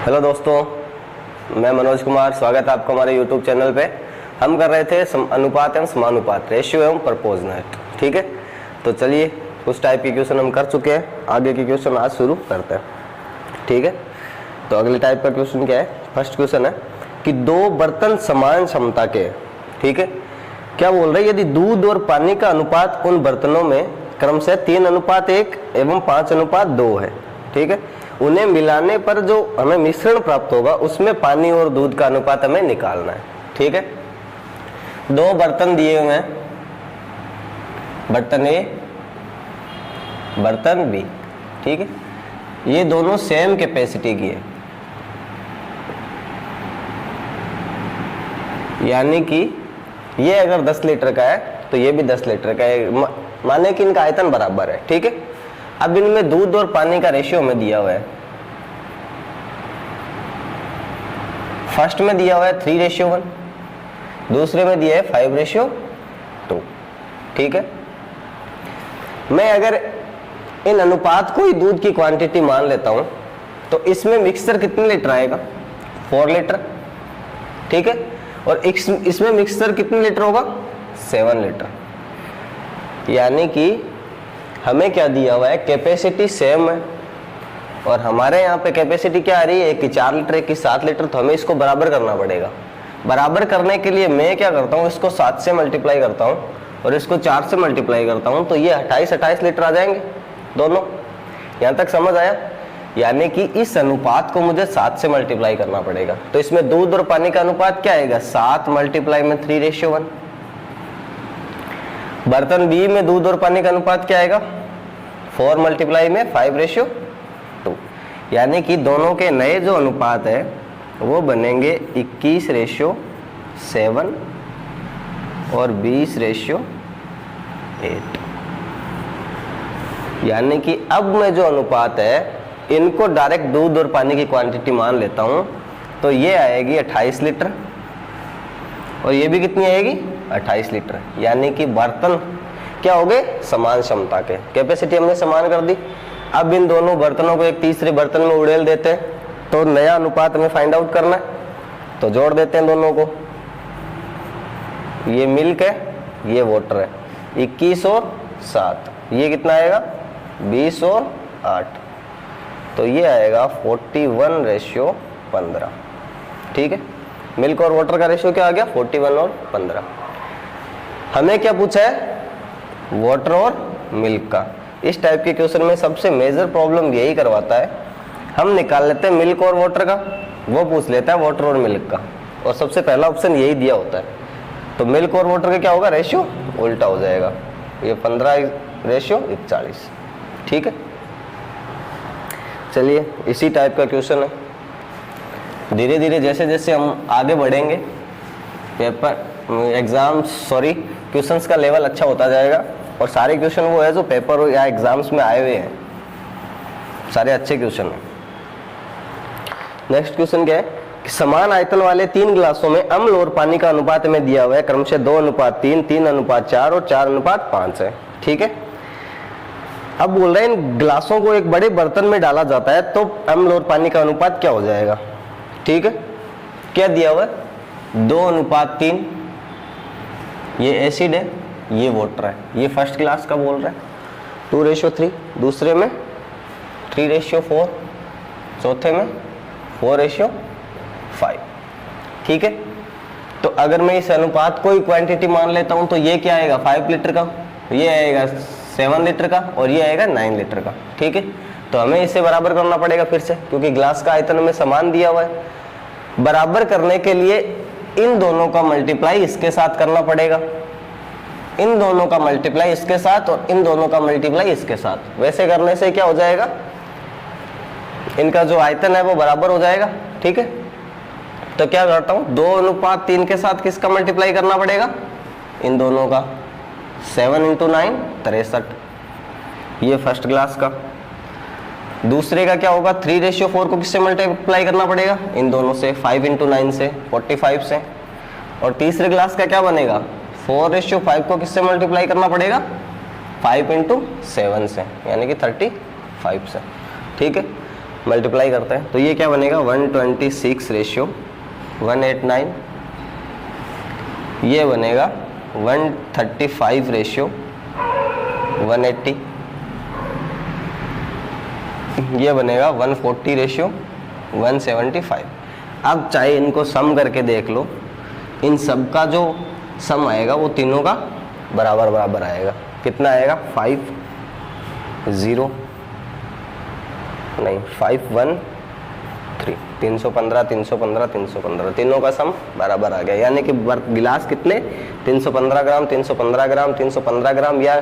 Hello दोस्तों, मैं मनोज कुमार, स्वागत है आपका हमारे यूट्यूब चैनल पे। हम कर रहे थे अनुपात एवं समानुपात, रेशियो एवं प्रपोजनेट। ठीक है, तो चलिए उस टाइप के क्वेश्चन हम कर चुके हैं, आगे के क्वेश्चन आज शुरू करते हैं। ठीक है, तो अगले टाइप का क्वेश्चन क्या है? फर्स्ट क्वेश्चन है कि दो बर्तन समान क्षमता के, ठीक है, क्या बोल रहे हैं, यदि दूध और पानी का अनुपात उन बर्तनों में क्रमशः 3:1 एवं 5:2 है, ठीक है, उन्हें मिलाने पर जो हमें मिश्रण प्राप्त होगा उसमें पानी और दूध का अनुपात हमें निकालना है। ठीक है, दो बर्तन दिए हुए हैं, बर्तन ए, बर्तन बी। ठीक है, ये दोनों सेम कैपेसिटी की है, यानी कि ये अगर 10 लीटर का है तो ये भी 10 लीटर का है, माने कि इनका आयतन बराबर है। ठीक है, अब इनमें दूध और पानी का रेशियो में दिया हुआ है। फर्स्ट में दिया हुआ है 3:1, दूसरे में दिया है 5:2। ठीक है, मैं अगर इन अनुपात को ही दूध की क्वांटिटी मान लेता हूं तो इसमें मिक्सचर कितने लीटर आएगा? 4 लीटर। ठीक है, और इसमें मिक्सचर कितने लीटर होगा? 7 लीटर। यानी कि हमें क्या दिया हुआ है? कैपेसिटी सेम है और हमारे यहाँ पे कैपेसिटी क्या आ रही है? एक की 4 लीटर, एक की 7 लीटर। तो हमें इसको बराबर करना पड़ेगा। बराबर करने के लिए मैं क्या करता हूँ, इसको 7 से मल्टीप्लाई करता हूँ और इसको 4 से मल्टीप्लाई करता हूँ, तो ये 28 लीटर आ जाएंगे दोनों। यहाँ तक समझ आया? यानी कि इस अनुपात को मुझे 7 से मल्टीप्लाई करना पड़ेगा। तो इसमें दूध और पानी का अनुपात क्या आएगा? 7 मल्टीप्लाई में 3:1। बर्तन बी में दूध और पानी का अनुपात क्या आएगा? 4 मल्टीप्लाई में 5:2। यानी कि दोनों के नए जो अनुपात है वो बनेंगे 21:7 और 20:8। यानी कि अब मैं जो अनुपात है इनको डायरेक्ट दूध और पानी की क्वांटिटी मान लेता हूं, तो ये आएगी 28 लीटर और ये भी कितनी आएगी? 28 लीटर। यानी कि बर्तन क्या हो गए? समान क्षमता के, कैपेसिटी हमने समान कर दी। अब इन दोनों बर्तनों को एक तीसरे बर्तन में उड़ेल देते हैं, तो नया अनुपात हमें फाइंड आउट करना है, तो जोड़ देते हैं दोनों को। ये मिल्क है, ये वाटर है, 21 और 7, ये कितना आएगा? 20 और 8, तो ये आएगा 41:15। ठीक है, मिल्क और वाटर का रेशियो क्या आ गया? 41 और 15। हमें क्या पूछा है? वाटर और मिल्क का। इस टाइप के क्वेश्चन में सबसे मेजर प्रॉब्लम यही करवाता है, हम निकाल लेते हैं मिल्क और वाटर का, वो पूछ लेता है वाटर और मिल्क का, और सबसे पहला ऑप्शन यही दिया होता है। तो मिल्क और वाटर का क्या होगा? रेशियो उल्टा हो जाएगा, ये 15:40। ठीक है, चलिए इसी टाइप का क्वेश्चन है। धीरे धीरे जैसे जैसे हम आगे बढ़ेंगे क्वेश्चंस का लेवल अच्छा होता जाएगा, और सारे क्वेश्चन वो है जो पेपर या एग्जाम्स में आए हुए हैं, सारे अच्छे क्वेश्चन हैं। नेक्स्ट क्वेश्चन क्या है कि समान आयतन वाले 3 गिलासों में अम्ल और पानी का अनुपात में दिया हुआ है क्रमशः 2:3, 3:4 और 4:5 है। ठीक है, अब बोल रहे हैं इन गिलासों को एक बड़े बर्तन में डाला जाता है तो अम्ल और पानी का अनुपात क्या हो जाएगा? ठीक है, क्या दिया हुआ है? 2:3, ये एसिड है, ये वाटर है, ये फर्स्ट क्लास का बोल रहा है। 2:3, दूसरे में 3:4, चौथे में 4:5। ठीक है, तो अगर मैं इस अनुपात को ही क्वांटिटी मान लेता हूं तो ये क्या आएगा? 5 लीटर का, ये आएगा 7 लीटर का और ये आएगा 9 लीटर का। ठीक है, तो हमें इसे बराबर करना पड़ेगा फिर से, क्योंकि ग्लास का आयतन में समान दिया हुआ है। बराबर करने के लिए इन दोनों का मल्टीप्लाई इसके साथ करना पड़ेगा, इन दोनों का मल्टीप्लाई इसके साथ और इन दोनों का मल्टीप्लाई इसके साथ। वैसे करने से क्या हो जाएगा? इनका जो आयतन है वो बराबर हो जाएगा। ठीक है, तो क्या करता हूं, 2:3 के साथ किसका मल्टीप्लाई करना पड़ेगा? इन दोनों का। 7 × 9 63, ये फर्स्ट क्लास का। दूसरे का क्या होगा? 3:4 को किससे मल्टीप्लाई करना पड़ेगा? इन दोनों से। 5 × 9 से 45 से। और तीसरे क्लास का क्या बनेगा? 4:5 को किससे मल्टीप्लाई करना पड़ेगा? 5 × 7 से, यानी कि 35 से। ठीक है, मल्टीप्लाई करते हैं तो ये क्या बनेगा 126/189, ये बनेगा 135/180, ये बनेगा 140/175। अब चाहे इनको सम करके देख लो, इन सब का जो सम आएगा वो तीनों का बराबर बराबर आएगा। कितना आएगा 513 315 315 315, तीनों का सम बराबर आ गया। यानी कि गिलास कितने 315 ग्राम 315 ग्राम 315 ग्राम या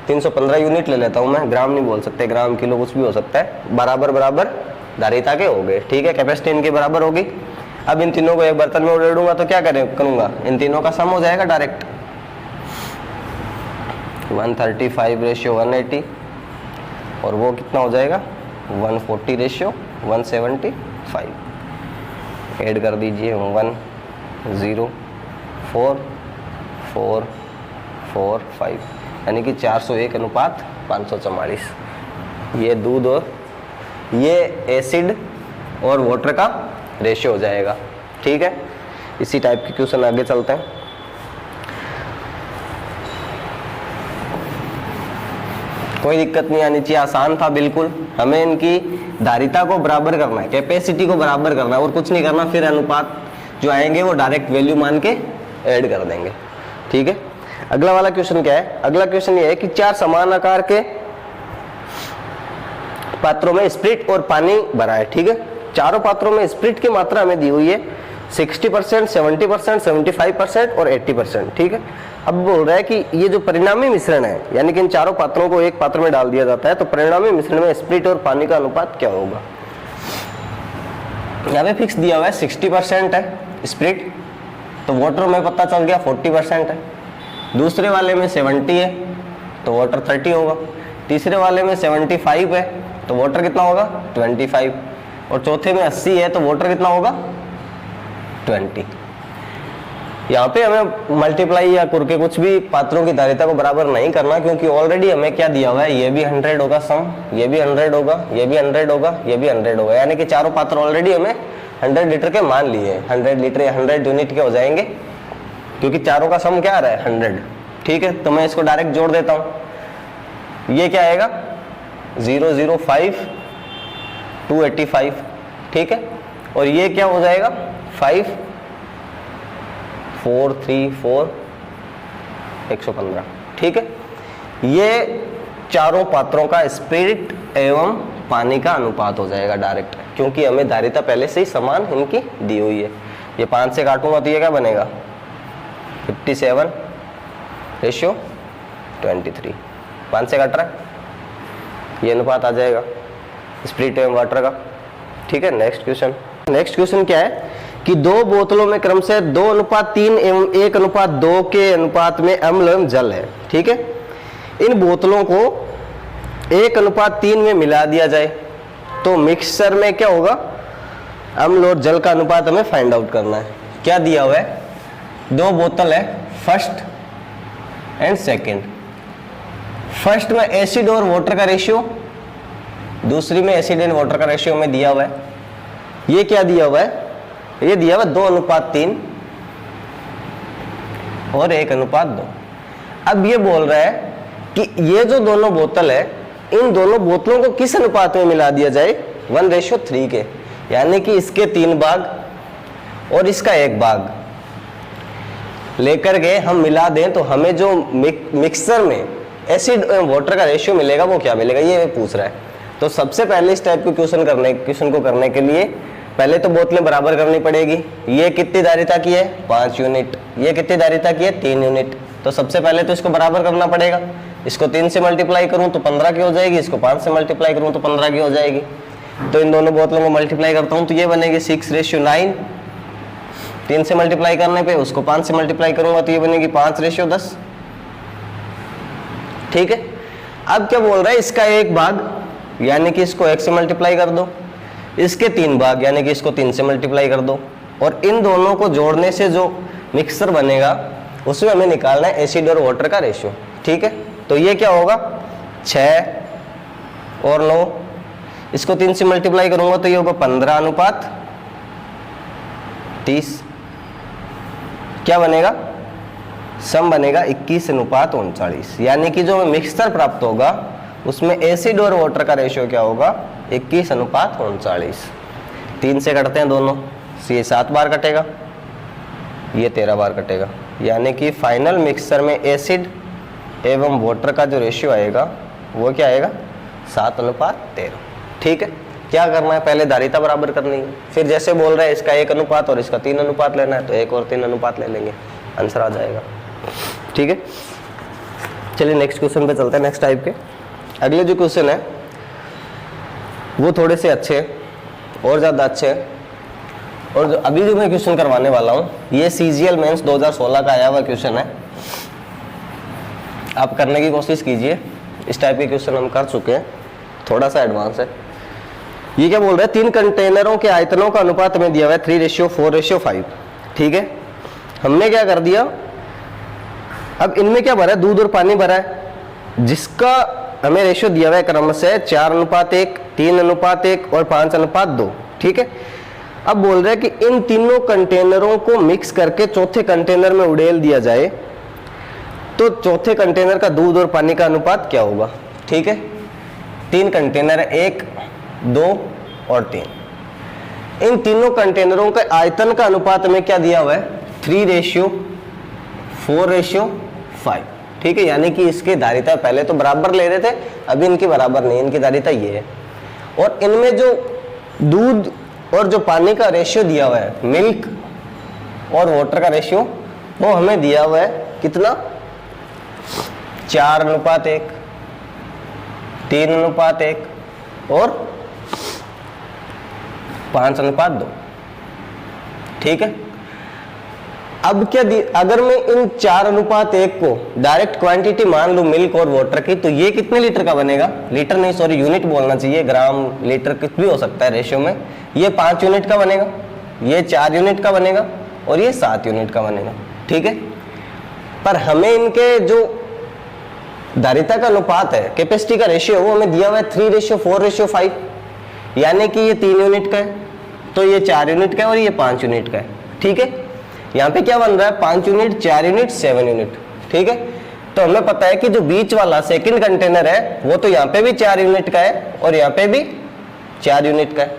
315 यूनिट ले लेता हूँ मैं, ग्राम नहीं बोल सकते, ग्राम किलो कुछ भी हो सकता है, बराबर बराबर धारिता के हो गए। ठीक है, कैपेसिटी इनकी बराबर होगी। अब इन तीनों को एक बर्तन में उड़ेड़ूंगा तो क्या करूंगा, इन तीनों का सम हो जाएगा डायरेक्ट 135/180 और वो कितना हो जाएगा 140/175। ऐड कर दीजिए 10445, यानी कि 401/544। ये दूध और ये एसिड और वाटर का रेशियो हो जाएगा। ठीक है, इसी टाइप के क्वेश्चन आगे चलते हैं। कोई दिक्कत नहीं आनी चाहिए, आसान था बिल्कुल। हमें इनकी धारिता को बराबर करना है, कैपेसिटी को बराबर करना है और कुछ नहीं करना। फिर अनुपात जो आएंगे वो डायरेक्ट वैल्यू मान के ऐड कर देंगे। ठीक है, अगला वाला क्वेश्चन क्या है, अगला क्वेश्चन ये है कि 4 समान आकार के पात्रों में स्प्रिट और पानी भरा है। ठीक है, चारों पात्रों में स्प्रिट की मात्रा हमें दी हुई है 60%, 70%, 75% और 80%। ठीक है, अब बोल रहा है कि ये जो परिणामी मिश्रण है, यानी कि इन चारों पात्रों को एक पात्र में डाल दिया जाता है, तो परिणामी मिश्रण में स्प्रिट और पानी का अनुपात क्या होगा। यहाँ पे फिक्स दिया हुआ है 60% है स्प्रिट, तो वाटर में पता चल गया 40% है। दूसरे वाले में 70 है तो वाटर 30 होगा। तीसरे वाले में 75 है तो वाटर कितना होगा 25, और चौथे में 80 है तो वाटर कितना होगा 20। यहाँ पे हमें मल्टीप्लाई या करके कुछ भी पात्रों की धारिता को बराबर नहीं करना, क्योंकि ऑलरेडी हमें क्या दिया हुआ है, ये भी 100 होगा सम, ये भी 100 होगा, ये भी 100 होगा, ये भी 100 होगा, यानी कि चारों पात्र ऑलरेडी हमें 100 लीटर के मान लिए हैं। 100 लीटर या 100 यूनिट के हो जाएंगे, क्योंकि चारों का सम क्या आ रहा है 100। ठीक है, तो मैं इसको डायरेक्ट जोड़ देता हूँ। ये क्या आएगा 005 285। ठीक है, और ये क्या हो जाएगा 5 4 3 4 115। ठीक है, ये चारों पात्रों का स्पिरिट एवं पानी का अनुपात हो जाएगा डायरेक्ट, क्योंकि हमें धारिता पहले से ही समान इनकी दी हुई है। ये 5 से काटूंगा तो ये क्या बनेगा 57/23। 5 से काट रहा है, ये अनुपात आ जाएगा स्पिरिट एवं वाटर का। ठीक है, नेक्स्ट क्वेश्चन क्या है कि 2 बोतलों में क्रम से 2:3 एवं 1:2 के अनुपात में अम्ल एवं जल है। ठीक है, इन बोतलों को 1:3 में मिला दिया जाए तो मिक्सचर में क्या होगा, अम्ल और जल का अनुपात हमें फाइंड आउट करना है। क्या दिया हुआ है, 2 बोतल है, फर्स्ट एंड सेकंड। फर्स्ट में एसिड और वाटर का रेशियो, दूसरी में एसिड एंड वाटर का रेशियो में दिया हुआ है। ये क्या दिया हुआ है, ये दिया हुआ 2:3 और 1:2। अब ये बोल रहा है कि ये जो दोनों बोतल है, इन दोनों बोतलों को किस अनुपात में मिला दिया जाए 1:3 के, यानी कि इसके 3 भाग और इसका 1 भाग लेकर के हम मिला दें तो हमें जो मिक्सचर में एसिड एवं वाटर का रेशियो मिलेगा वो क्या मिलेगा, ये पूछ रहा है। तो सबसे पहले इस टाइप के क्वेश्चन को करने के लिए पहले तो बोतलें बराबर करनी पड़ेगी। ये कितनी धारिता की है 5 यूनिट, ये कितनी धारिता की है 3 यूनिट। तो सबसे पहले तो इसको बराबर करना पड़ेगा। इसको 3 से मल्टीप्लाई करूं तो 15 की हो जाएगी, इसको 5 से मल्टीप्लाई करूं तो 15 की हो जाएगी। तो इन दोनों बोतलों को मल्टीप्लाई करता हूं तो ये बनेगी 6:9। 3 से मल्टीप्लाई करने पे उसको 5 से मल्टीप्लाई करूंगा तो ये बनेगी 5:10। ठीक है, अब क्या बोल रहा है, इसका 1 भाग यानी कि इसको 1 से मल्टीप्लाई कर दो, इसके 3 भाग यानी कि इसको 3 से मल्टीप्लाई कर दो, और इन दोनों को जोड़ने से जो मिक्सचर बनेगा उसमें हमें निकालना है एसिड और वाटर का रेशियो। ठीक है, तो ये क्या होगा 6 और 9, इसको 3 से मल्टीप्लाई करूंगा तो ये होगा 15:30। क्या बनेगा? सम बनेगा 21:39। यानी कि जो मिक्सचर प्राप्त होगा उसमें एसिड और वाटर का रेशियो क्या होगा? 21:39। 3 से कटते हैं दोनों, ये 7 बार कटेगा, ये 13 बार कटेगा। यानी कि फाइनल मिक्सचर में एसिड एवं वाटर का जो रेशियो आएगा वो क्या आएगा? 7:13। ठीक है, क्या करना है? पहले धारिता बराबर करनी है, फिर जैसे बोल रहे हैं इसका 1 अनुपात और इसका 3 अनुपात लेना है तो 1 और 3 अनुपात ले लेंगे, आंसर आ जाएगा। ठीक है, चलिए नेक्स्ट क्वेश्चन पे चलते हैं। नेक्स्ट टाइप के अगले जो क्वेश्चन है वो थोड़े से अच्छे हैं और ज़्यादा अच्छे हैं। और जो अभी जो मैं क्वेश्चन करवाने वाला हूँ ये CGL मेंस 2016 का आया हुआ क्वेश्चन है। आप करने की कोशिश कीजिए, इस टाइप के क्वेश्चन हम कर चुके हैं, थोड़ा सा एडवांस है। ये क्या बोल रहा है? 3 कंटेनरों के आयतनों का अनुपात हमें दिया हुआ है 3:4:5। ठीक है, हमने क्या कर दिया, अब इनमें क्या भरा है? दूध और पानी भरा है, जिसका हमें रेशियो दिया हुआ है क्रमशः 4:1, 3:1 और 5:2। ठीक है, अब बोल रहे हैं कि इन तीनों कंटेनरों को मिक्स करके चौथे कंटेनर में उड़ेल दिया जाए तो चौथे कंटेनर का दूध और पानी का अनुपात क्या होगा? ठीक है, 3 कंटेनर है, 1, 2 और 3। इन तीनों कंटेनरों के आयतन का अनुपात हमें क्या दिया हुआ है? 3:4:5। ठीक है, यानी कि इसकी धारिता पहले तो बराबर ले रहे थे, अभी इनकी बराबर नहीं, इनकी धारिता ये है। और इनमें जो दूध और जो पानी का रेशियो दिया हुआ है, मिल्क और वाटर का रेशियो, वो हमें दिया हुआ है कितना? 4:1, 3:1 और 5:2। ठीक है, अब क्या अगर मैं इन 4:1 को डायरेक्ट क्वांटिटी मान लूं मिल्क और वाटर की, तो ये कितने लीटर का बनेगा? लीटर नहीं, सॉरी, यूनिट बोलना चाहिए, ग्राम लीटर कुछ भी हो सकता है रेशियो में। ये 5 यूनिट का बनेगा, ये 4 यूनिट का बनेगा और ये 7 यूनिट का बनेगा। ठीक है, पर हमें इनके जो धारिता का अनुपात है, कैपेसिटी का रेशियो, वो हमें दिया हुआ है 3:4:5। यानी कि ये 3 यूनिट का है, तो ये 4 यूनिट का है और ये 5 यूनिट का है। ठीक है, यहाँ पे क्या बन रहा है? 5 यूनिट, 4 यूनिट, 7 यूनिट। ठीक है, तो हमें पता है कि जो बीच वाला सेकंड कंटेनर है वो तो यहाँ पे भी 4 यूनिट का है और यहाँ पे भी 4 यूनिट का है।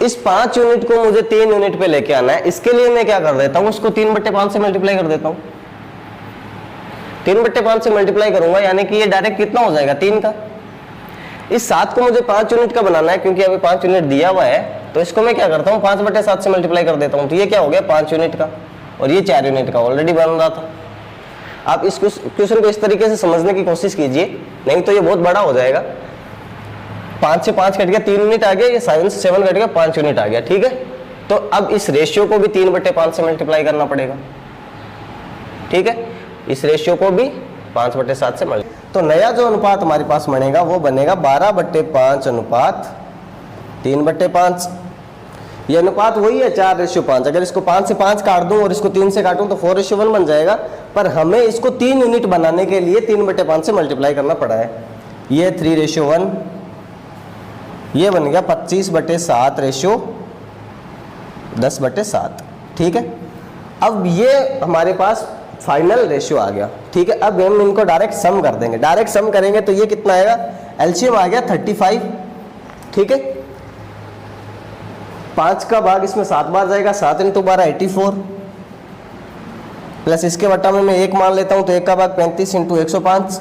इस 5 यूनिट को मुझे 3 यूनिट पे लेके आना है, इसके लिए मैं क्या कर देता हूँ? उसको 3/5 से मल्टीप्लाई कर देता हूँ। 3/5 से मल्टीप्लाई करूंगा, यानी कि ये डायरेक्ट कितना हो जाएगा? 3 का। इस 7 को मुझे 5 यूनिट का बनाना है, क्योंकि अभी 5 यूनिट दिया हुआ है, तो इसको मैं क्या करता हूँ? 5/7 से मल्टीप्लाई कर देता हूँ, तो ये क्या हो गया? 5 यूनिट का, और ये 4 यूनिट का ऑलरेडी बन रहा था। आप इस क्वेश्चन को इस तरीके से समझने की कोशिश कीजिए, नहीं तो ये बहुत बड़ा हो जाएगा। 5 से 5 कट गया, 3 यूनिट आ गया, ये 7 से 7 कट गया, 5 यूनिट आ गया। ठीक है, तो अब इस रेशियो को भी 3/5 से मल्टीप्लाई करना पड़ेगा। ठीक है, इस रेशियो को भी 5/7 से मल्टीप्लाई, तो नया जो अनुपात हमारे पास बनेगा वो बनेगा 12/5 अनुपात 3/5। ये अनुपात वही है 4:5। अगर इसको 5 से 5 काट दूं और इसको 3 से काटूं तो 4:1 बन जाएगा, पर हमें इसको 3 यूनिट बनाने के लिए 3/5 से मल्टीप्लाई करना पड़ा है। ये 3:1, ये बन गया 25/7:10/7। ठीक है, अब ये हमारे पास फाइनल रेशियो आ गया। ठीक है, अब हम इनको डायरेक्ट सम कर देंगे। डायरेक्ट सम करेंगे तो ये कितना आएगा? एलसीएम आ गया 35। ठीक है, 5 का भाग इसमें 7 बार जाएगा, 7 × 12 84, प्लस इसके बट्टा में मैं 1 मान लेता हूं तो 1 का भाग 35 × 105।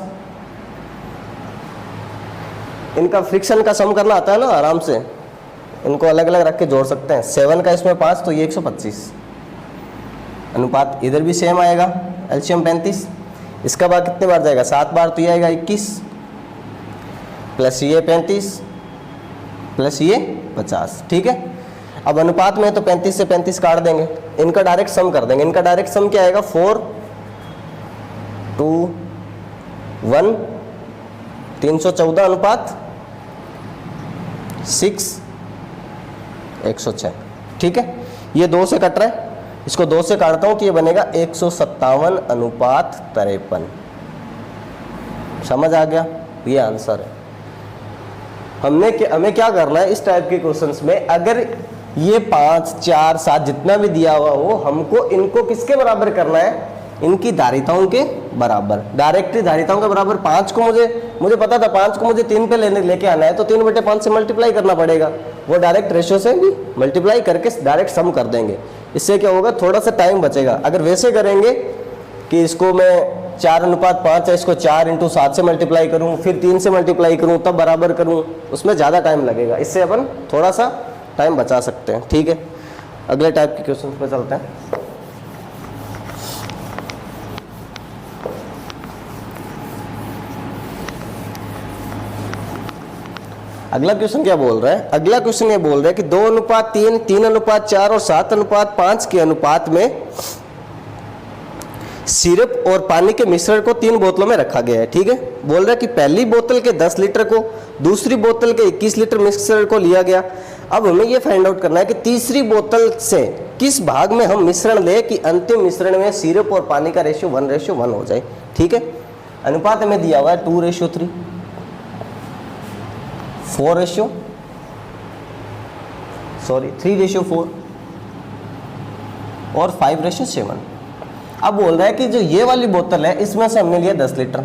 इनका फ्रिक्शन का सम करना आता है ना, आराम से इनको अलग अलग रख के जोड़ सकते हैं। 7 का इसमें 5 तो ये 125। अनुपात इधर भी सेम आएगा, एलसीएम 35। इसका भाग कितने बार जाएगा? 7 बार, तो ये आएगा 21, प्लस ये 35, प्लस ये 50। ठीक है, अब अनुपात में तो 35 से 35 काट देंगे, इनका डायरेक्ट सम कर देंगे। इनका डायरेक्ट सम क्या आएगा? 4:1, 314 अनुपात 6:106। ठीक है, ये 2 से कट रहा है, इसको 2 से काटता हूं तो ये बनेगा 157 अनुपात 53। समझ आ गया? ये आंसर है। हमें क्या करना है इस टाइप के क्वेश्चंस में, अगर ये 5 4 7 जितना भी दिया हुआ हो, हमको इनको किसके बराबर करना है, इनकी धारिताओं के बराबर, डायरेक्टली धारिताओं के बराबर। 5 को मुझे पता था 5 को मुझे 3 पे लेके आना है, तो 3/5 से मल्टीप्लाई करना पड़ेगा, वो डायरेक्ट रेशियो से भी मल्टीप्लाई करके डायरेक्ट सम कर देंगे। इससे क्या होगा, थोड़ा सा टाइम बचेगा। अगर वैसे करेंगे कि इसको मैं 4:5 है, इसको 4 × 7 से मल्टीप्लाई करूं, फिर 3 से मल्टीप्लाई करूं, तब बराबर करूं, उसमें ज़्यादा टाइम लगेगा। इससे अपन थोड़ा सा टाइम बचा सकते हैं। ठीक है, अगले टाइप के क्वेश्चन पे चलते हैं। अगला क्वेश्चन क्या बोल रहा है, अगला क्वेश्चन ये बोल रहा है कि 2:3, 3:4 और 7:5 के अनुपात में सिरप और पानी के मिश्रण को 3 बोतलों में रखा गया है। ठीक है, बोल रहा है कि पहली बोतल के 10 लीटर को, दूसरी बोतल के 21 लीटर मिश्रण को लिया गया। अब हमें ये फाइंड आउट करना है कि तीसरी बोतल से किस भाग में हम मिश्रण लें कि अंतिम मिश्रण में सिरप और पानी का रेशियो 1:1 हो जाए। ठीक है, अनुपात हमें दिया हुआ है 2:3, 3:4 और 5:7। अब बोल रहा है कि जो ये वाली बोतल है, इसमें से हमने लिया 10 लीटर,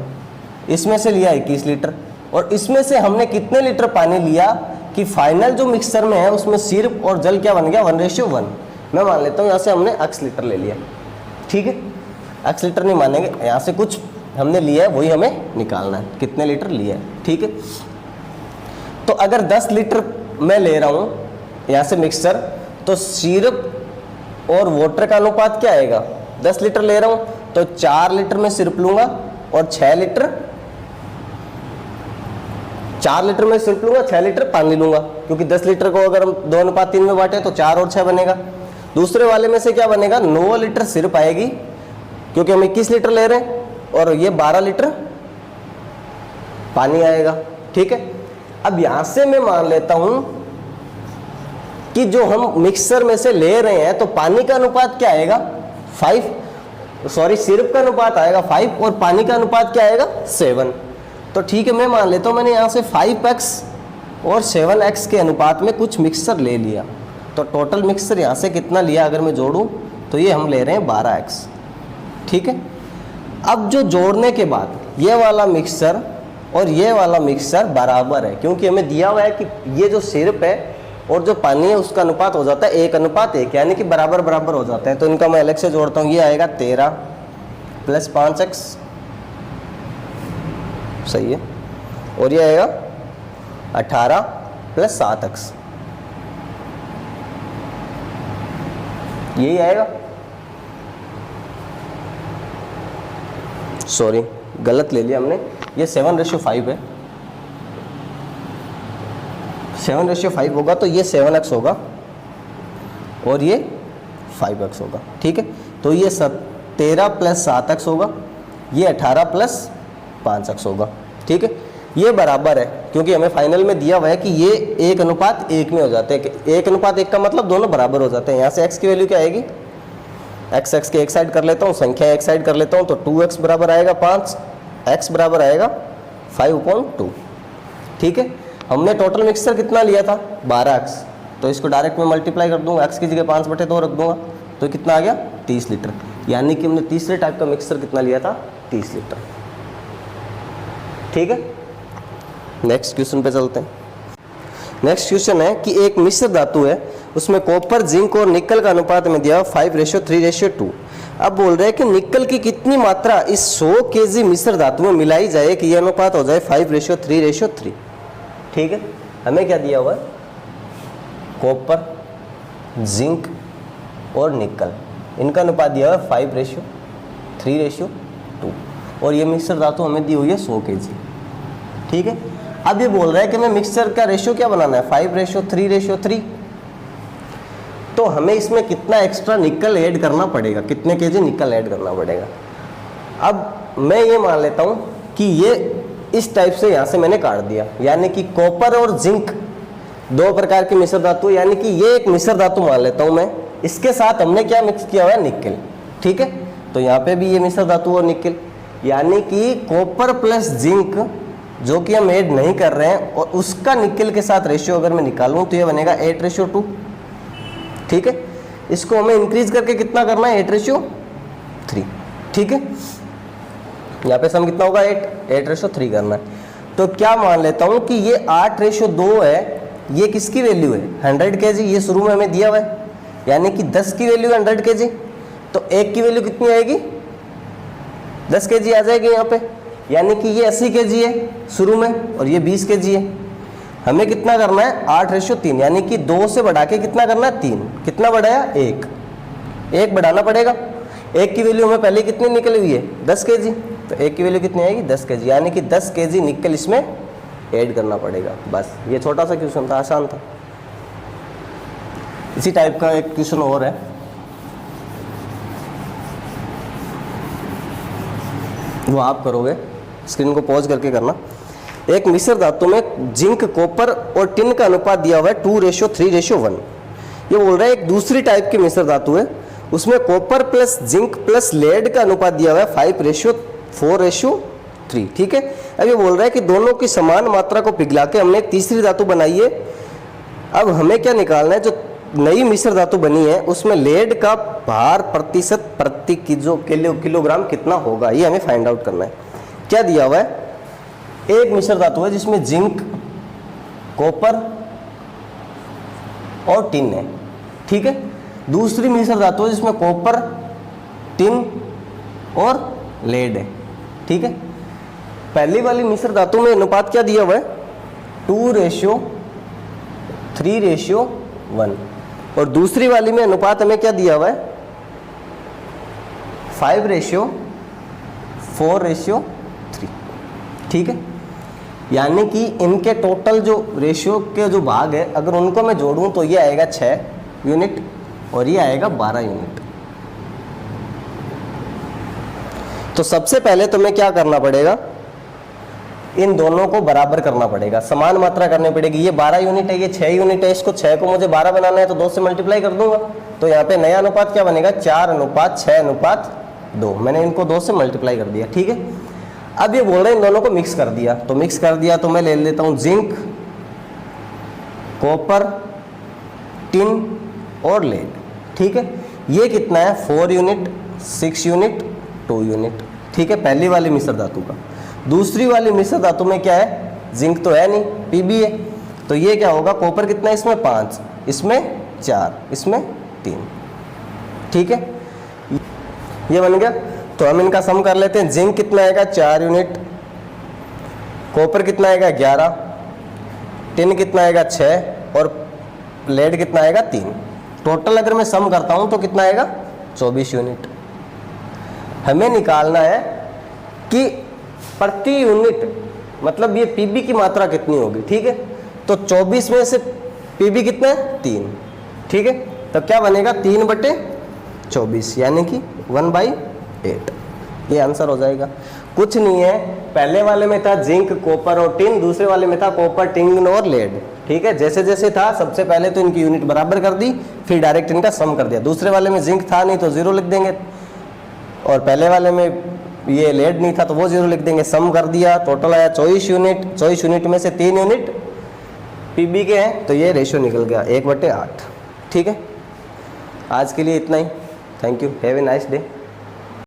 इसमें से लिया 21 लीटर, और इसमें से हमने कितने लीटर पानी लिया कि फाइनल जो मिक्सचर में है उसमें सिरप और जल क्या बन गया, 1:1। मैं मान लेता हूँ यहाँ से हमने x लीटर ले लिया। ठीक है, x लीटर नहीं मानेंगे, यहाँ से कुछ हमने लिया है वही हमें निकालना है, कितने लीटर लिया है। ठीक है, तो अगर 10 लीटर मैं ले रहा हूँ यहाँ से मिक्सचर, तो सिरप और वाटर का अनुपात क्या आएगा, 10 लीटर ले रहा हूँ तो 4 लीटर में सिरप लूंगा और 6 लीटर 4 लीटर में सिरप लूंगा, 6 लीटर पानी लूंगा, क्योंकि 10 लीटर को अगर हम 2:3 में बांटे तो 4 और 6 बनेगा। दूसरे वाले में से क्या बनेगा, 9 लीटर सिरप आएगी, क्योंकि हम 21 लीटर ले रहे हैं, और ये 12 लीटर पानी आएगा। ठीक है, अब यहां से मैं मान लेता हूं कि जो हम मिक्सर में से ले रहे हैं तो पानी का अनुपात क्या आएगा, सिरप का अनुपात आएगा 5 और पानी का अनुपात क्या आएगा 7। तो ठीक है, मैं मान लेता हूं मैंने यहां से 5x और 7x के अनुपात में कुछ मिक्सर ले लिया, तो टोटल मिक्सर यहां से कितना लिया अगर मैं जोड़ूं तो ये हम ले रहे हैं 12x। ठीक है, अब जो जोड़ने के बाद ये वाला मिक्सर और ये वाला मिक्सर बराबर है, क्योंकि हमें दिया हुआ है कि ये जो सिरप है और जो पानी है उसका अनुपात हो जाता है 1:1, यानी कि बराबर बराबर हो जाते हैं। तो इनका मैं अलग से जोड़ता हूँ, ये आएगा 13 + 5x, सही है, और ये आएगा 18 + 7x, यही आएगा। सॉरी, गलत ले लिया हमने, ये 7:5 है, 7:5 होगा तो ये 7x होगा और ये 5x होगा। ठीक है, तो ये 13 + 7x होगा, ये 18 + 5x होगा। ठीक है, ये बराबर है, क्योंकि हमें फाइनल में दिया हुआ है कि ये 1:1 में हो जाते हैं। 1:1 का मतलब दोनों बराबर हो जाते हैं। यहाँ से x की वैल्यू क्या आएगी, x के एक साइड कर लेता हूँ, संख्या एक साइड कर लेता हूँ, तो 2x बराबर आएगा 5, x बराबर आएगा 5/2। ठीक है, हमने टोटल मिक्सचर कितना लिया था 12x, तो इसको डायरेक्ट में मल्टीप्लाई कर दूंगा, x की जगह 5/2 रख दूंगा, तो कितना आ गया 30 लीटर, यानी कि हमने तीसरे टाइप का मिक्सचर कितना लिया था 30 लीटर। ठीक है, नेक्स्ट क्वेश्चन पे चलते हैं। नेक्स्ट क्वेश्चन है कि एक मिश्र धातु है, उसमें कॉपर, जिंक और निकल का अनुपात में दिया 5:3:2। अब बोल रहे हैं कि निकल की कितनी मात्रा इस 100 kg मिश्र धातु में मिलाई जाए कि यह अनुपात हो जाए 5:3:3। ठीक है, हमें क्या दिया हुआ है, कॉपर, जिंक और निकल, इनका अनुपात दिया हुआ है 5:3:2, और ये मिक्सर धातु हमें दी हुई है 100 kg। ठीक है, अब ये बोल रहा है कि हमें मिक्सर का रेशियो क्या बनाना है 5:3:3, तो हमें इसमें कितना एक्स्ट्रा निकल ऐड करना पड़ेगा, कितने केजी निकल ऐड करना पड़ेगा। अब मैं ये मान लेता हूँ कि ये इस टाइप से यहाँ से मैंने काट दिया, यानी कि कॉपर और जिंक 2 प्रकार की मिश्र धातु, यानी कि ये एक मिश्र धातु मान लेता हूँ मैं, इसके साथ हमने क्या मिक्स किया हुआ है निकल। ठीक है, तो यहाँ पे भी ये मिश्र धातु और निकल, यानी कि कॉपर प्लस जिंक जो कि हम ऐड नहीं कर रहे हैं, और उसका निकेल के साथ रेशियो अगर मैं निकालूं तो ये बनेगा 8:2। ठीक है, इसको हमें इंक्रीज करके कितना करना है, 8:3। ठीक है, यहाँ पे सम कितना होगा, 8:3 करना है। तो क्या मान लेता हूँ कि ये 8:2 है, ये किसकी वैल्यू है, 100 kg, ये शुरू में हमें दिया हुआ है, यानी कि 10 की वैल्यू 100 kg, तो 1 की वैल्यू कितनी आएगी, 10 kg आ जाएगी यहाँ पे, यानी कि ये 80 kg है शुरू में और ये 20 kg है। हमें कितना करना है, 8:3, यानी कि 2 से बढ़ा के कितना करना है, 3। कितना बढ़ाया, 1 बढ़ाना पड़ेगा। 1 की वैल्यू हमें पहले कितनी निकली हुई है, 10 kg, तो 1 की वैल्यू कितनी आएगी, 10 kg, यानी कि 10 kg निकल इसमें ऐड करना पड़ेगा। बस ये छोटा सा क्वेश्चन था, आसान था। इसी टाइप का एक क्वेश्चन और है, वो आप करोगे, स्क्रीन को पॉज करके करना। एक मिश्र धातु में जिंक, कॉपर और टिन का अनुपात दिया हुआ है 2:3:1। ये बोल रहा है एक दूसरी टाइप की मिश्र धातु है, उसमें copper plus zinc plus lead का अनुपात दिया हुआ है 5:4:3। ठीक है, अब ये बोल रहा है कि दोनों की समान मात्रा को पिघला के हमने एक तीसरी धातु बनाई है। अब हमें क्या निकालना है, जो नई मिश्र धातु बनी है उसमें लेड का भार प्रतिशत प्रति किलोग्राम कितना होगा, ये हमें फाइंड आउट करना है। क्या दिया हुआ है, एक मिश्र धातु है जिसमें जिंक, कॉपर और टिन है। ठीक है, दूसरी मिश्र धातु है जिसमें कॉपर, टिन और लेड है। ठीक है, पहली वाली मिश्र धातु में अनुपात क्या दिया हुआ है, 2:3:1, और दूसरी वाली में अनुपात हमें क्या दिया हुआ है, 5:4:3। ठीक है, यानी कि इनके टोटल जो रेशियो के जो भाग है, अगर उनको मैं जोड़ूं तो ये आएगा 6 यूनिट और ये आएगा 12 यूनिट। तो सबसे पहले तुम्हें क्या करना पड़ेगा, इन दोनों को बराबर करना पड़ेगा, समान मात्रा करनी पड़ेगी। ये 12 यूनिट है, ये 6 यूनिट है, इसको 6 को मुझे 12 बनाना है तो 2 से मल्टीप्लाई कर दूंगा। तो यहाँ पे नया अनुपात क्या बनेगा, 4:6:2। मैंने इनको 2 से मल्टीप्लाई कर दिया। ठीक है, अब ये बोल रहे हैं इन दोनों को मिक्स कर दिया, तो मिक्स कर दिया तो मैं ले लेता हूँ जिंक, कॉपर, टिन और लेड। ठीक है, ये कितना है, 4 यूनिट, 6 यूनिट, 2 यूनिट। ठीक है, पहली वाली मिश्र धातु का। दूसरी वाली मिश्र धातु में क्या है, जिंक तो है नहीं, पीबी है, तो ये क्या होगा, कॉपर कितना है इसमें, 5, इसमें 4, इसमें 3। ठीक है, ये बन गया। तो हम इनका सम कर लेते हैं। जिंक कितना आएगा, 4 यूनिट, कॉपर कितना आएगा, 11, टिन कितना आएगा, 6, और लेड कितना आएगा, 3। टोटल अगर मैं सम करता हूं तो कितना आएगा, 24 यूनिट। हमें निकालना है कि प्रति यूनिट मतलब ये पीबी की मात्रा कितनी होगी। ठीक है, तो 24 में से पीबी कितना है, 3। ठीक है, तो क्या बनेगा, 3/24, यानी कि 1/8। ये आंसर हो जाएगा। कुछ नहीं है, पहले वाले में था जिंक, कॉपर और टिन, दूसरे वाले में था कॉपर, टिन और लेड। ठीक है, जैसे जैसे था सबसे पहले तो इनकी यूनिट बराबर कर दी, फिर डायरेक्ट इनका सम कर दिया। दूसरे वाले में जिंक था नहीं तो 0 लिख देंगे, और पहले वाले में ये लेड नहीं था तो वो 0 लिख देंगे। सम कर दिया, टोटल आया 24 यूनिट। 24 यूनिट में से 3 यूनिट पीबी के हैं, तो ये रेशियो निकल गया 1/8। ठीक है, आज के लिए इतना ही। Thank you, have a nice day.